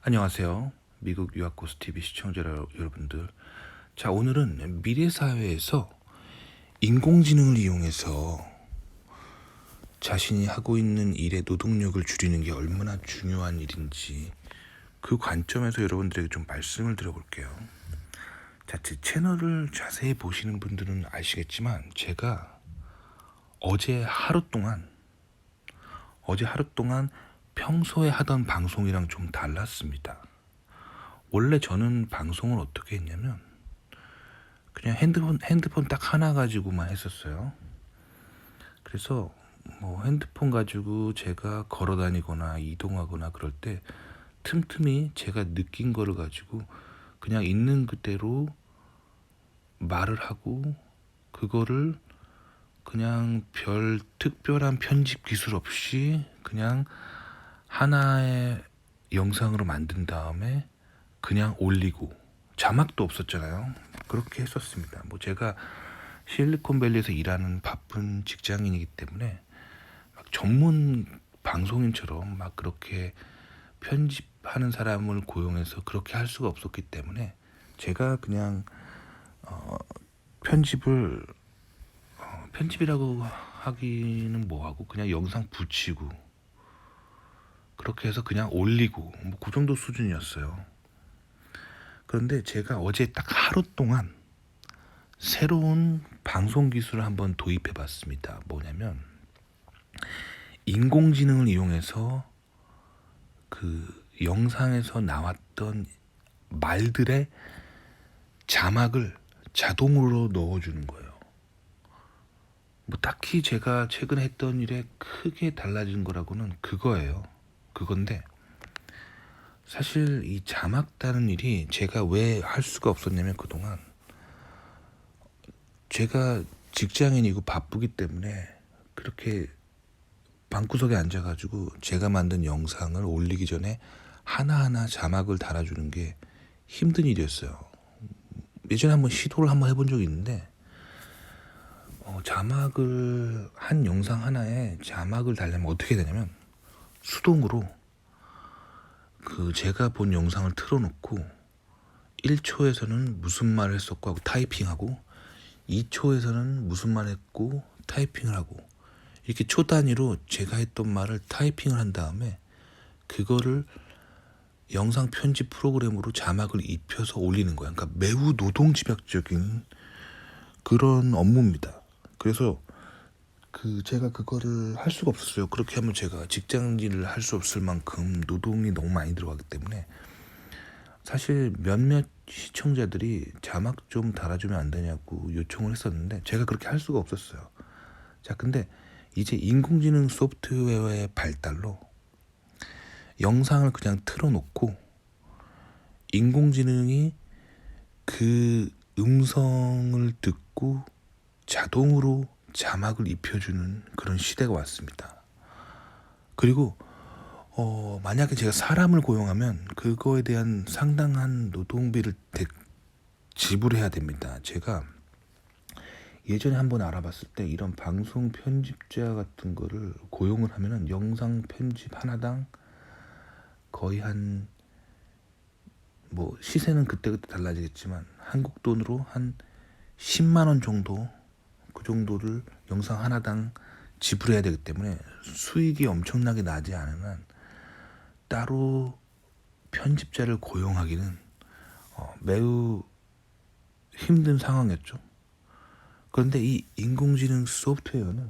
안녕하세요. 미국 유학고스 TV 시청자 여러분들. 자, 오늘은 미래 사회에서 인공지능을 이용해서 자신이 하고 있는 일의 노동력을 줄이는 게 얼마나 중요한 일인지 그 관점에서 여러분들에게 좀 말씀을 드려볼게요. 자, 제 채널을 자세히 보시는 분들은 아시겠지만 제가 어제 하루 동안 평소에 하던 방송이랑 좀 달랐습니다. 원래 저는 방송을 어떻게 했냐면 그냥 핸드폰 딱 하나 가지고만 했었어요. 그래서 뭐 핸드폰 가지고 제가 걸어 다니거나 이동하거나 그럴 때 틈틈이 제가 느낀 거를 가지고 그냥 있는 그대로 말을 하고 그거를 그냥 별 특별한 편집 기술 없이 그냥 하나의 영상으로 만든 다음에 그냥 올리고 자막도 없었잖아요. 그렇게 했었습니다. 뭐 제가 실리콘밸리에서 일하는 바쁜 직장인이기 때문에 막 전문 방송인처럼 막 그렇게 편집하는 사람을 고용해서 그렇게 할 수가 없었기 때문에 제가 그냥 편집을 편집이라고 하기는 뭐하고 그냥 영상 붙이고 그렇게 해서 그냥 올리고 뭐 그 정도 수준이었어요. 그런데 제가 어제 딱 하루 동안 새로운 방송 기술을 한번 도입해 봤습니다. 뭐냐면 인공지능을 이용해서 그 영상에서 나왔던 말들의 자막을 자동으로 넣어주는 거예요. 뭐 딱히 제가 최근에 했던 일에 크게 달라진 거라고는 그거예요. 그건데 사실 이 자막 다는 일이 제가 왜 할 수가 없었냐면 그동안 제가 직장인이고 바쁘기 때문에 그렇게 방구석에 앉아가지고 제가 만든 영상을 올리기 전에 하나하나 자막을 달아주는 게 힘든 일이었어요. 예전에 한번 시도를 한번 해본 적이 있는데 자막을 한 영상 하나에 자막을 달려면 어떻게 되냐면 수동으로 그 제가 본 영상을 틀어놓고 1초에서는 무슨 말을 했었고 하고 타이핑하고 2초에서는 무슨 말 했고 타이핑을 하고 이렇게 초 단위로 제가 했던 말을 타이핑을 한 다음에 그거를 영상 편집 프로그램으로 자막을 입혀서 올리는 거야. 그러니까 매우 노동집약적인 그런 업무입니다. 그래서 제가 그거를 할 수가 없었어요. 그렇게 하면 제가 직장 일을 할 수 없을 만큼 노동이 너무 많이 들어가기 때문에 사실 몇몇 시청자들이 자막 좀 달아주면 안 되냐고 요청을 했었는데 제가 그렇게 할 수가 없었어요. 자, 근데 이제 인공지능 소프트웨어의 발달로 영상을 그냥 틀어놓고 인공지능이 그 음성을 듣고 자동으로 자막을 입혀주는 그런 시대가 왔습니다. 그리고 만약에 제가 사람을 고용하면 그거에 대한 상당한 노동비를 지불해야 됩니다. 제가 예전에 한번 알아봤을 때 이런 방송 편집자 같은 거를 고용을 하면은 영상 편집 하나당 거의 한 뭐 시세는 그때그때 달라지겠지만 한국 돈으로 한 10만 원 정도 그 정도를 영상 하나당 지불해야 되기 때문에 수익이 엄청나게 나지 않은 한 따로 편집자를 고용하기는 매우 힘든 상황이었죠. 그런데 이 인공지능 소프트웨어는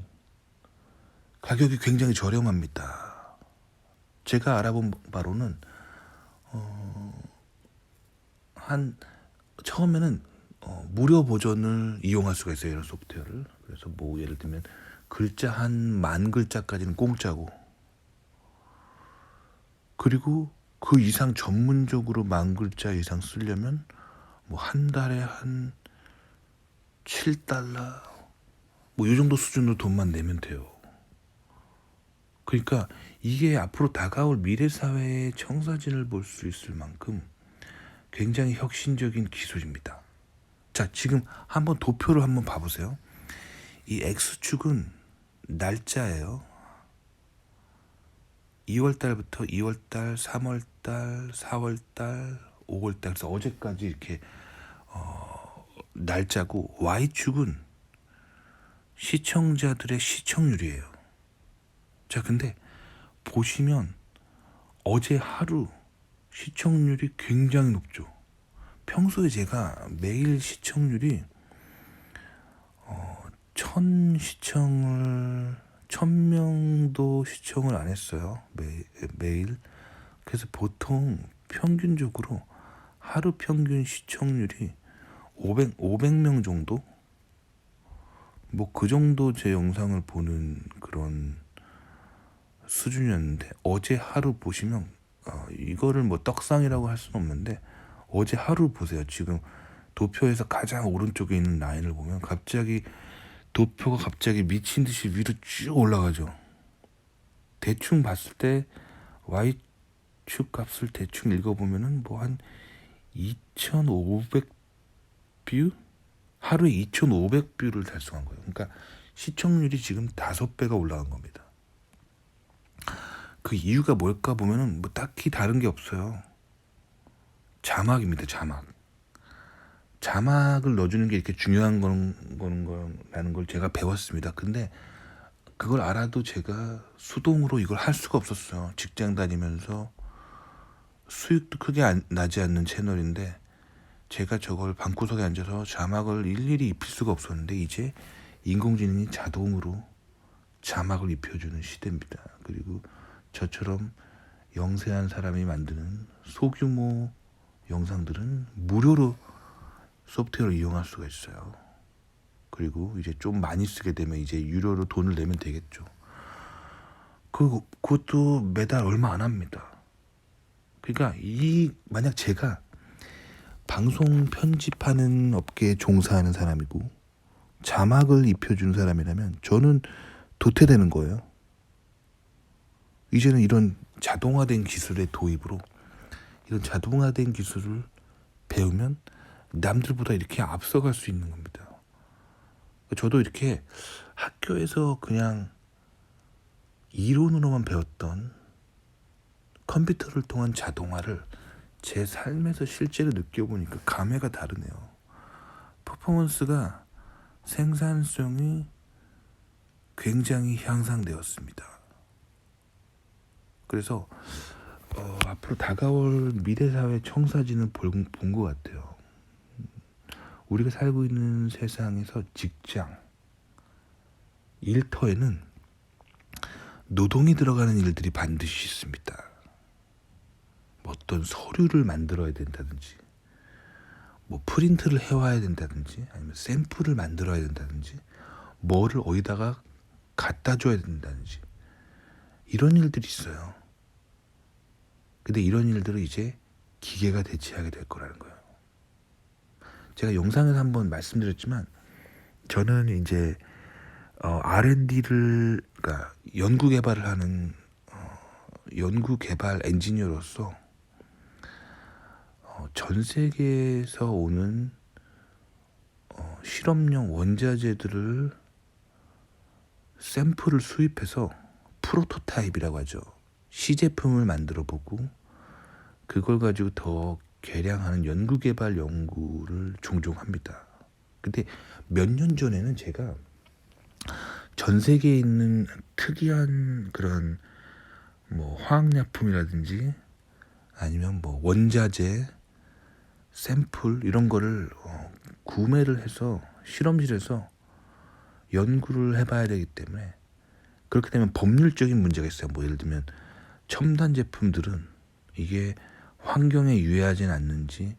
가격이 굉장히 저렴합니다. 제가 알아본 바로는 한 처음에는 무료 버전을 이용할 수가 있어요. 이런 소프트웨어를. 그래서 뭐 예를 들면 글자 한 10,000글자까지는 공짜고 그리고 그 이상 전문적으로 10,000글자 이상 쓰려면 뭐 한 달에 한 $7 뭐 이 정도 수준으로 돈만 내면 돼요. 그러니까 이게 앞으로 다가올 미래 사회의 청사진을 볼 수 있을 만큼 굉장히 혁신적인 기술입니다. 자, 지금 한번 도표를 한번 봐보세요. 이 X축은 날짜예요. 2월 달부터 2월 달, 3월 달, 4월 달, 5월 달, 그래서 어제까지 이렇게 날짜고, Y축은 시청자들의 시청률이에요. 자, 근데 보시면 어제 하루 시청률이 굉장히 높죠. 평소에 제가 매일 시청률이 1000명도 시청을 안 했어요. 매일. 그래서 보통 평균적으로 하루 평균 시청률이 500명 정도? 뭐 그 정도 제 영상을 보는 그런 수준이었는데, 어제 하루 보시면 이거를 뭐 떡상이라고 할 수는 없는데, 어제 하루 보세요. 지금 도표에서 가장 오른쪽에 있는 라인을 보면 갑자기 도표가 갑자기 미친 듯이 위로 쭉 올라가죠. 대충 봤을 때 Y축 값을 대충 읽어보면은 뭐 한 2,500뷰? 하루에 2,500뷰를 달성한 거예요. 그러니까 시청률이 지금 5배가 올라간 겁니다. 그 이유가 뭘까 보면은 뭐 딱히 다른 게 없어요. 자막입니다. 자막을 넣어주는 게 이렇게 중요한 거라는 걸 제가 배웠습니다. 근데 그걸 알아도 제가 수동으로 이걸 할 수가 없었어요. 직장 다니면서 수익도 크게 나지 않는 채널인데, 제가 저걸 방구석에 앉아서 자막을 일일이 입힐 수가 없었는데, 이제 인공지능이 자동으로 자막을 입혀주는 시대입니다. 그리고 저처럼 영세한 사람이 만드는 소규모 영상들은 무료로 소프트웨어를 이용할 수가 있어요. 그리고 이제 좀 많이 쓰게 되면 이제 유료로 돈을 내면 되겠죠. 그것도 매달 얼마 안 합니다. 그러니까 만약 제가 방송 편집하는 업계에 종사하는 사람이고 자막을 입혀주는 사람이라면 저는 도태되는 거예요. 이제는 이런 자동화된 기술의 도입으로, 이런 자동화된 기술을 배우면 남들보다 이렇게 앞서갈 수 있는 겁니다. 저도 이렇게 학교에서 그냥 이론으로만 배웠던 컴퓨터를 통한 자동화를 제 삶에서 실제로 느껴보니까 감회가 다르네요. 퍼포먼스가, 생산성이 굉장히 향상되었습니다. 그래서 앞으로 다가올 미래사회 청사진을 본 것 같아요. 우리가 살고 있는 세상에서 직장, 일터에는 노동이 들어가는 일들이 반드시 있습니다. 어떤 서류를 만들어야 된다든지, 뭐 프린트를 해와야 된다든지, 아니면 샘플을 만들어야 된다든지, 뭐를 어디다가 갖다 줘야 된다든지, 이런 일들이 있어요. 근데 이런 일들을 이제 기계가 대체하게 될 거라는 거예요. 제가 영상에서 한번 말씀드렸지만, 저는 이제 R&D를, 그러니까 연구 개발을 하는 연구 개발 엔지니어로서 전 세계에서 오는 실험용 원자재들을 샘플을 수입해서 프로토타입이라고 하죠. 시제품을 만들어 보고 그걸 가지고 더 개량하는 연구개발 연구를 종종 합니다. 근데 몇 년 전에는 제가 전 세계에 있는 특이한 그런 뭐 화학약품이라든지 아니면 뭐 원자재, 샘플 이런 거를 구매를 해서 실험실에서 연구를 해봐야 되기 때문에, 그렇게 되면 법률적인 문제가 있어요. 뭐 예를 들면 첨단 제품들은 이게 환경에 유해하진 않는지,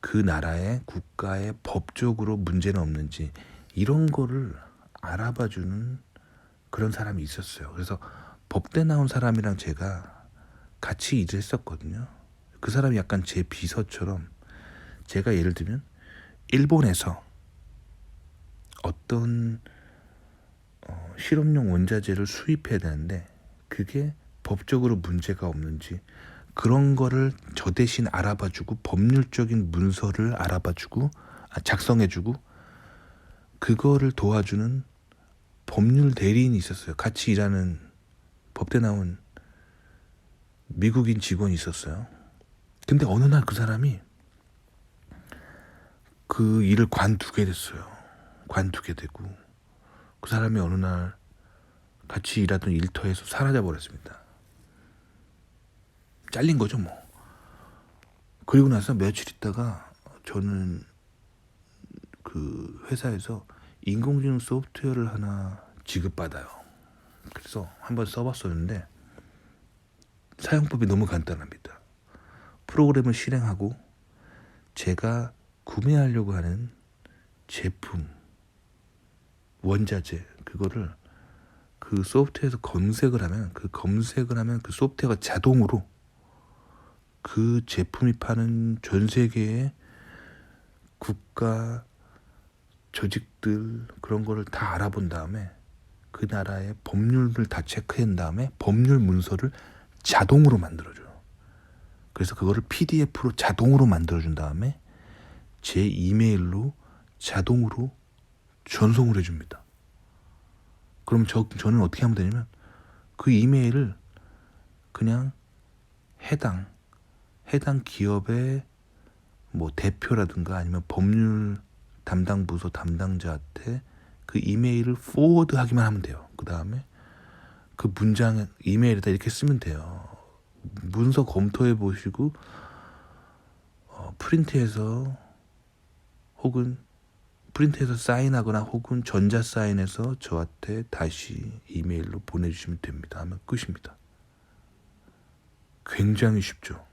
그 나라의 국가의 법적으로 문제는 없는지, 이런 거를 알아봐주는 그런 사람이 있었어요. 그래서 법대 나온 사람이랑 제가 같이 일을 했었거든요. 그 사람이 약간 제 비서처럼, 제가 예를 들면 일본에서 어떤 실험용 원자재를 수입해야 되는데 그게 법적으로 문제가 없는지, 그런 거를 저 대신 알아봐주고 법률적인 문서를 알아봐주고 작성해주고 그거를 도와주는 법률 대리인이 있었어요. 같이 일하는 법대 나온 미국인 직원이 있었어요. 근데 어느 날 그 사람이 그 일을 관두게 됐어요. 관두게 되고 그 사람이 어느 날 같이 일하던 일터에서 사라져 버렸습니다. 잘린 거죠 뭐. 그리고 나서 며칠 있다가 저는 그 회사에서 인공지능 소프트웨어를 하나 지급받아요. 그래서 한번 써봤었는데 사용법이 너무 간단합니다. 프로그램을 실행하고 제가 구매하려고 하는 제품, 원자재 그거를 그 소프트웨어에서 검색을 하면 그 소프트웨어가 자동으로 그 제품이 파는 전 세계의 국가 조직들 그런 거를 다 알아본 다음에 그 나라의 법률을 다 체크한 다음에 법률 문서를 자동으로 만들어줘요. 그래서 그거를 PDF로 자동으로 만들어준 다음에 제 이메일로 자동으로 전송을 해줍니다. 그럼 저는 어떻게 하면 되냐면 그 이메일을 그냥 해당 기업의 뭐 대표라든가 아니면 법률 담당 부서 담당자한테 그 이메일을 포워드하기만 하면 돼요. 그 다음에 그 문장 이메일에다 이렇게 쓰면 돼요. 문서 검토해 보시고 프린트해서 사인하거나 혹은 전자 사인해서 저한테 다시 이메일로 보내주시면 됩니다. 하면 끝입니다. 굉장히 쉽죠.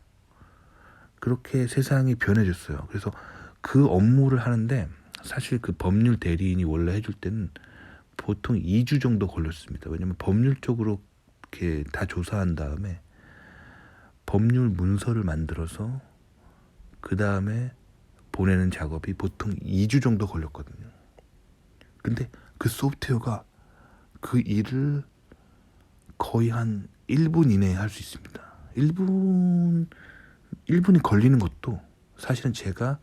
그렇게 세상이 변해졌어요. 그래서 그 업무를 하는데 사실 그 법률 대리인이 원래 해줄 때는 보통 2주 정도 걸렸습니다. 왜냐면 법률 쪽으로 이렇게 다 조사한 다음에 법률 문서를 만들어서 그 다음에 보내는 작업이 보통 2주 정도 걸렸거든요. 근데 그 소프트웨어가 그 일을 거의 한 1분 이내에 할 수 있습니다. 1분이 걸리는 것도 사실은 제가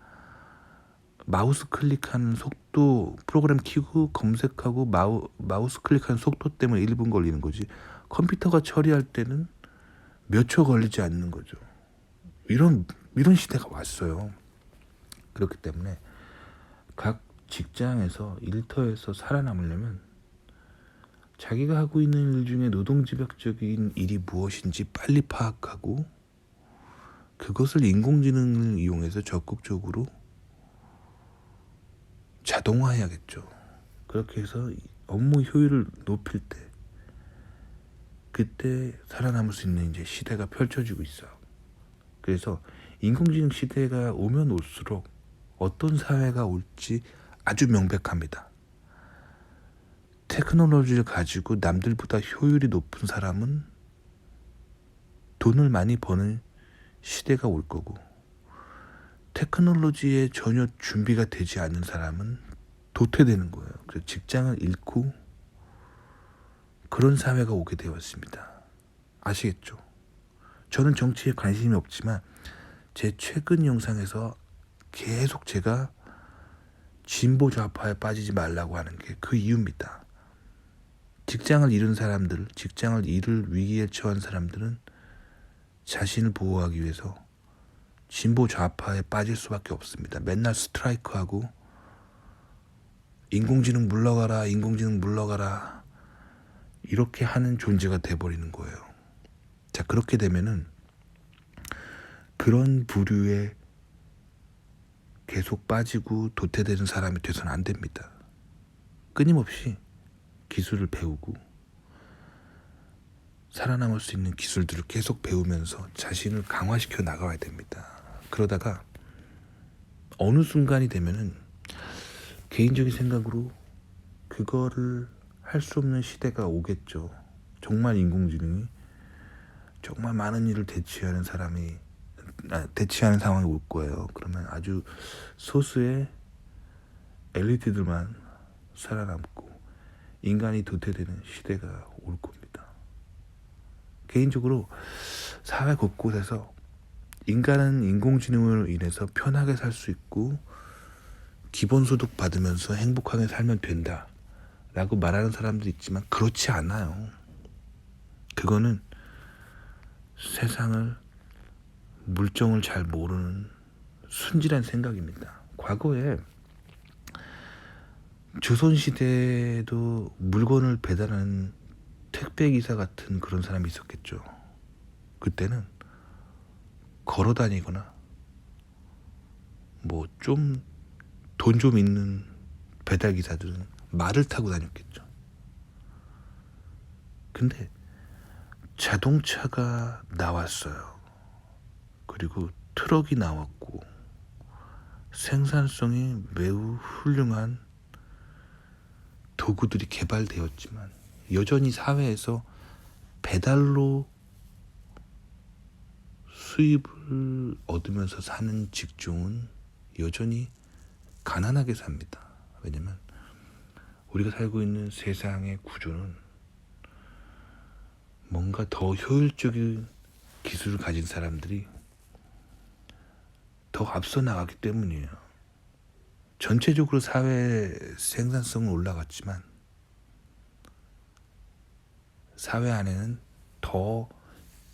마우스 클릭하는 속도 프로그램 키고 검색하고 마우스 클릭하는 속도 때문에 1분 걸리는 거지 컴퓨터가 처리할 때는 몇 초 걸리지 않는 거죠. 이런 시대가 왔어요. 그렇기 때문에 각 직장에서 일터에서 살아남으려면 자기가 하고 있는 일 중에 노동집약적인 일이 무엇인지 빨리 파악하고 그것을 인공지능을 이용해서 적극적으로 자동화해야겠죠. 그렇게 해서 업무 효율을 높일 때 그때 살아남을 수 있는 이제 시대가 펼쳐지고 있어요. 그래서 인공지능 시대가 오면 올수록 어떤 사회가 올지 아주 명백합니다. 테크놀로지를 가지고 남들보다 효율이 높은 사람은 돈을 많이 버는 시대가 올 거고 테크놀로지에 전혀 준비가 되지 않는 사람은 도태되는 거예요. 그래서 직장을 잃고 그런 사회가 오게 되었습니다. 아시겠죠? 저는 정치에 관심이 없지만 제 최근 영상에서 계속 제가 진보 좌파에 빠지지 말라고 하는 게 그 이유입니다. 직장을 잃은 사람들, 직장을 잃을 위기에 처한 사람들은 자신을 보호하기 위해서 진보 좌파에 빠질 수밖에 없습니다. 맨날 스트라이크하고 인공지능 물러가라 이렇게 하는 존재가 돼버리는 거예요. 자, 그렇게 되면은 그런 부류에 계속 빠지고 도태되는 사람이 돼서는 안 됩니다. 끊임없이 기술을 배우고 살아남을 수 있는 기술들을 계속 배우면서 자신을 강화시켜 나가야 됩니다. 그러다가 어느 순간이 되면은 개인적인 생각으로 그거를 할 수 없는 시대가 오겠죠. 정말 인공지능이 정말 많은 일을 대체하는 상황이 올 거예요. 그러면 아주 소수의 엘리트들만 살아남고 인간이 도태되는 시대가 올 겁니다. 개인적으로 사회 곳곳에서 인간은 인공지능으로 인해서 편하게 살 수 있고 기본소득 받으면서 행복하게 살면 된다 라고 말하는 사람도 있지만 그렇지 않아요. 그거는 세상을, 물정을 잘 모르는 순진한 생각입니다. 과거에 조선시대에도 물건을 배달하는 택배기사 같은 그런 사람이 있었겠죠. 그때는 걸어 다니거나 뭐 좀 돈 좀 있는 배달기사들은 말을 타고 다녔겠죠. 근데 자동차가 나왔어요. 그리고 트럭이 나왔고 생산성이 매우 훌륭한 도구들이 개발되었지만 여전히 사회에서 배달로 수입을 얻으면서 사는 직종은 여전히 가난하게 삽니다. 왜냐면 우리가 살고 있는 세상의 구조는 뭔가 더 효율적인 기술을 가진 사람들이 더 앞서 나가기 때문이에요. 전체적으로 사회 생산성은 올라갔지만 사회 안에는 더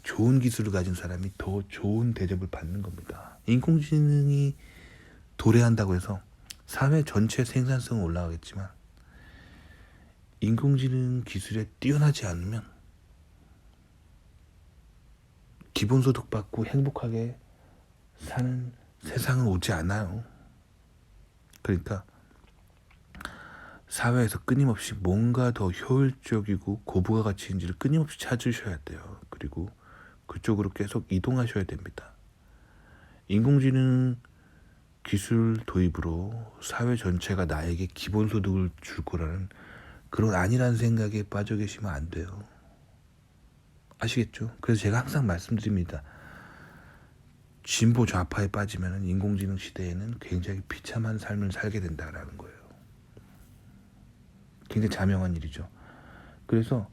좋은 기술을 가진 사람이 더 좋은 대접을 받는 겁니다. 인工지능이 도래한다고 해서 사회 전체 생산성은 올라가겠지만 인工지능 기술에 뛰어나지 않으면 기본소득 받고 행복하게 사는 세상은 오지 않아요. 그러니까 사회에서 끊임없이 뭔가 더 효율적이고 고부가 가치인지를 끊임없이 찾으셔야 돼요. 그리고 그쪽으로 계속 이동하셔야 됩니다. 인공지능 기술 도입으로 사회 전체가 나에게 기본소득을 줄 거라는 그런 아니란 생각에 빠져 계시면 안 돼요. 아시겠죠? 그래서 제가 항상 말씀드립니다. 진보 좌파에 빠지면 인공지능 시대에는 굉장히 비참한 삶을 살게 된다라는 거예요. 굉장히 자명한 일이죠. 그래서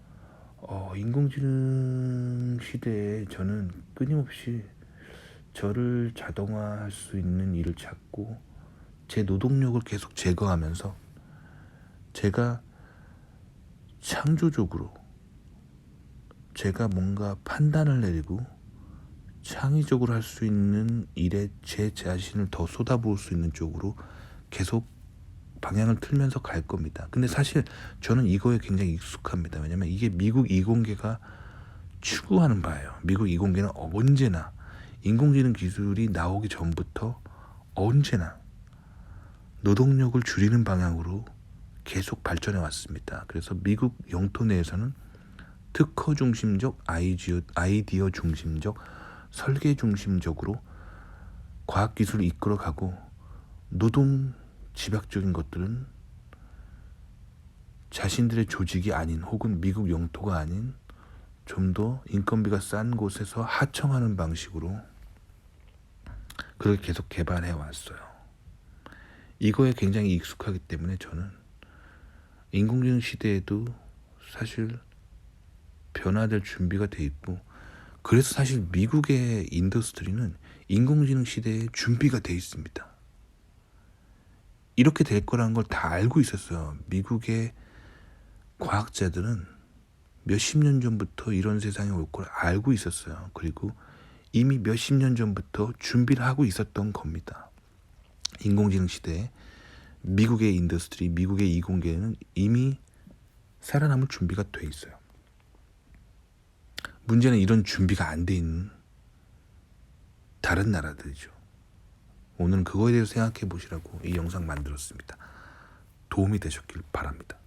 인공지능 시대에 저는 끊임없이 저를 자동화할 수 있는 일을 찾고 제 노동력을 계속 제거하면서 제가 창조적으로 제가 뭔가 판단을 내리고 창의적으로 할 수 있는 일에 제 자신을 더 쏟아부을 수 있는 쪽으로 계속 방향을 틀면서 갈 겁니다. 근데 사실 저는 이거에 굉장히 익숙합니다. 왜냐면 이게 미국 이공계가 추구하는 바예요. 미국 이공계는 언제나 인공지능 기술이 나오기 전부터 언제나 노동력을 줄이는 방향으로 계속 발전해 왔습니다. 그래서 미국 영토 내에서는 특허 중심적, 아이디어 중심적, 설계 중심적으로 과학기술을 이끌어가고 노동 집약적인 것들은 자신들의 조직이 아닌 혹은 미국 영토가 아닌 좀 더 인건비가 싼 곳에서 하청하는 방식으로 그걸 계속 개발해 왔어요. 이거에 굉장히 익숙하기 때문에 저는 인공지능 시대에도 사실 변화될 준비가 돼 있고 그래서 사실 미국의 인더스트리는 인공지능 시대에 준비가 돼 있습니다. 이렇게 될 거라는 걸 다 알고 있었어요. 미국의 과학자들은 몇십 년 전부터 이런 세상이 올 걸 알고 있었어요. 그리고 이미 몇십 년 전부터 준비를 하고 있었던 겁니다. 인공지능 시대에 미국의 인더스트리, 미국의 이공계는 이미 살아남을 준비가 돼 있어요. 문제는 이런 준비가 안 돼 있는 다른 나라들이죠. 오늘은 그거에 대해서 생각해 보시라고 이 영상 만들었습니다. 도움이 되셨길 바랍니다.